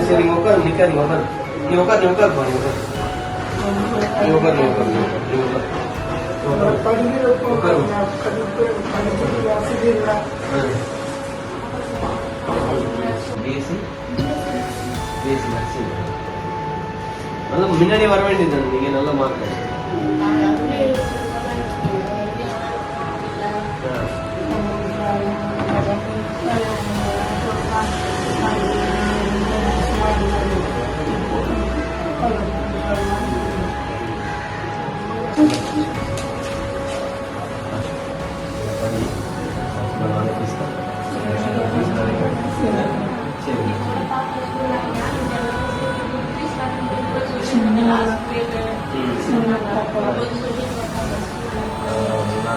சரி உட்காரு நிக்காதீங்க உட்காரு நீ உட்காரு உட்காரு நல்லா முன்னாடி வர வேண்டியது நீங்க நல்ல மார்க்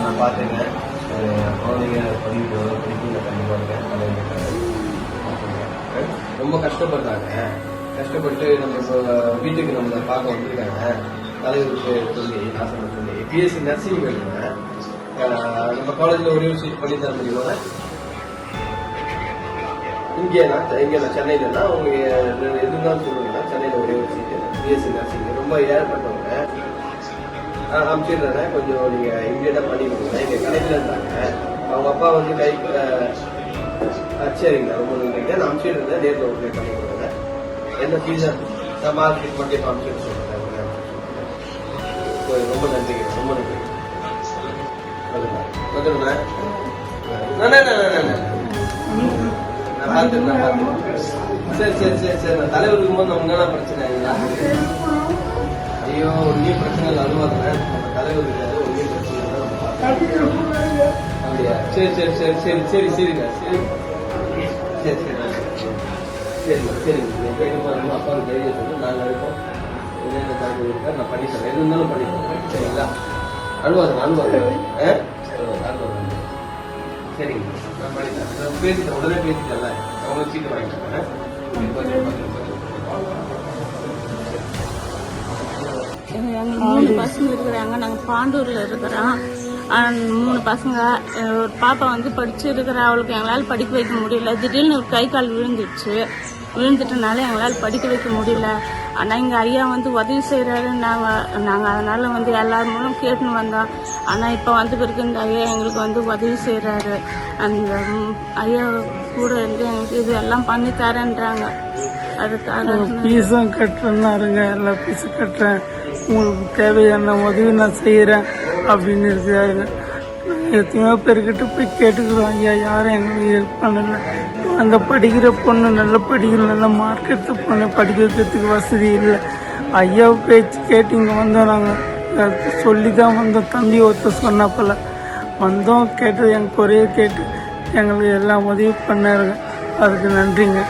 நான் பார்த்தேங்க குழந்தைங்க படிக்கல கண்டிப்பாக ரொம்ப கஷ்டப்படுறாங்க. கஷ்டப்பட்டு நம்ம வீட்டுக்கு நம்ம பார்க்க வந்திருக்காங்க. தலைவருக்கு சொல்லி ஆசனம் சொல்லி பிஎஸ்சி நர்சிங் வேணுங்க. நம்ம காலேஜில் ஒரே ஒரு சீட் பண்ணி தர முடியுமா? இங்கே நான் சென்னையிலன்னா அவங்க எதுனாலும் சொல்லுங்கன்னா சென்னையில் ஒரே ஒரு சீட்டு பிஎஸ்சி நர்சிங் ரொம்ப ஏற்பட்டவங்க அனுப்பிச்சிடுறேன். கொஞ்சம் நீங்கள் இமீடியட்டாக பண்ணி கொடுங்க. எங்கள் கடையில் இருந்தாங்க. அவங்க அப்பா வந்து கை சரிங்க ரொம்ப நன்றிங்க. நான் அனுப்பிச்சிடுறேன். நேரில் ஒரு பண்ணி கொடுங்க. என்ன ஃபீஸா நான் மார்க்கெட் மட்டும் அனுப்பிச்சிட்டு சொல்கிறேன். ரொம்ப நன்றிங்க. ரொம்ப நன்றி. வந்துடுங்க. நான் பார்த்துக்கிறேன். சரி சரி சரி சரி நான் தலைவருக்கு போது நம்ம என்ன பிரச்சனை இல்லைங்களா? ஐயோ ஒன்றும் பிரச்சனை இல்லை. அழுவாதுங்க. நம்ம தலைவர் இருக்காது. ஒன்றும் பிரச்சனை இல்லை. நம்ம பார்த்துக்கலாம். அப்படியா? சரி சரி சரி சரி சரி சரிங்க. சரி சரி சரி சரிங்க சரிங்க. நீங்கள் போயிட்டு பாருங்க. அப்பாவுக்கு தைரியம் சொல்லி நாங்கள் இருக்கோம். என்னென்ன தலைவர் இருக்கா நான் பண்ணி தரேன். எது இருந்தாலும் பண்ணி தரேன். சரிங்களா? அழுவாதுங்க அழுவாதுங்க. அழுவாதுங்க. சரிங்க நான் பண்ணி தரேன். பேசிட்டேன். உடனே பேசிட்டேன்ல. அவங்களுக்கு சீட்டு வாங்கிட்டேன். எங்களுக்கு 3 பசங்க இருக்கிறாங்க. நாங்கள் பாண்டூரில் இருக்கிறோம். 3 பசங்க. ஒரு பாப்பா வந்து படிச்சு இருக்கிறா. அவளுக்கு எங்களால் படிக்க வைக்க முடியல. திடீர்னு ஒரு கை கால் விழுந்துட்டனால எங்களால் படிக்க வைக்க முடியல. ஆனால் இங்கே ஐயா வந்து உதவி செய்கிறாரு. நாங்கள் அதனால வந்து எல்லார் மூலம் கேட்டுன்னு வந்தோம். ஆனால் இப்போ வந்த பிறகு இந்த ஐயா எங்களுக்கு வந்து உதவி செய்கிறாரு. அந்த ஐயா கூட இருந்து எங்களுக்கு இது எல்லாம் பண்ணி தரேன்றாங்க. அதுக்காக ஃபீஸும் கட்டுறேன்னாருங்க. எல்லா ஃபீஸும் கட்டுறேன். உங்களுக்கு தேவையான உதவி நான் செய்கிறேன் அப்படின்னு இருக்காருங்க. எத்தனையோ பேர்கிட்ட போய் கேட்டுக்கிறோம். ஐயா யாரும் எங்களுக்கு ஹெல்ப் பண்ணலை. அந்த படிக்கிற பொண்ணு நல்லா படிக்கிற நல்ல மார்க் எடுத்த பொண்ணு படிக்க வைக்கிறதுக்கு வசதி இல்லை. ஐயாவை பேச்சு கேட்டு இங்கே வந்தோம். நாங்கள் சொல்லி தான் வந்தோம். தம்பி ஒருத்தர் சொன்னப்பல வந்தோம். கேட்டு எங்கள் குறைய கேட்டு எங்களுக்கு எல்லாம் உதவி பண்ணாருங்க. அதுக்கு நன்றிங்க.